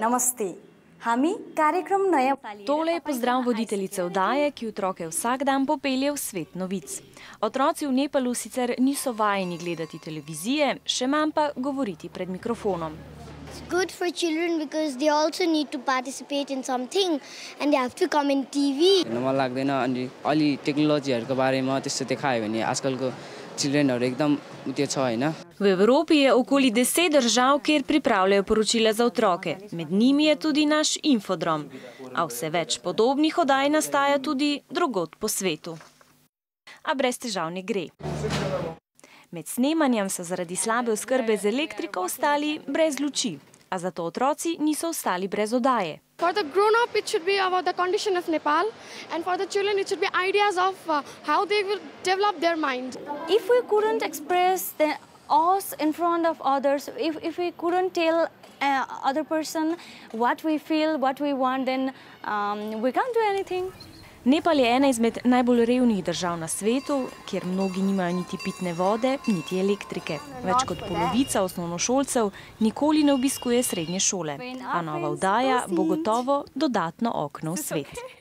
Namaste. हामी कार्यक्रम नयाँ Tole je pozdrav voditeljice oddaje, ki otroke vsak dan popelje v svet novic. Otroci v Nepalu sicer niso vajeni gledati televizije, še manj pa govoriti pred mikrofonom. It's good for children because they also need to participate in something and they have to come in TV. मलाई लाग्दैन अनि अलि टेक्नोलोजीहरुको बारेमा त्यस्तो देखायो भने आजकलको चिल्ड्रेनहरु एकदम त्यो छ हैन. V Evropi je okoli 10 držav, kjer pripravljajo poročila za otroke. Med njimi je tudi naš infodrom. A vse več podobnih oddaj nastaja tudi drugod po svetu. A brez težav ne gre. Med snemanjem so zaradi slabe oskrbe z elektriko ostali brez luči, a zato otroci niso ostali brez oddaje. For the grown-up, it should be about the condition of Nepal, and for the children, it should be ideas of how they will develop their mind. If we couldn't express us in front of others, if we couldn't tell other person what we feel, what we want, then we can't do anything. Nepal je ena izmed najbolj revnih držav na svetu, kjer mnogi nimajo niti pitne vode, niti elektrike. Več kot polovica osnovnošolcev nikoli ne obiskuje srednje šole, a nova oddaja bo gotovo dodatno okno v svet.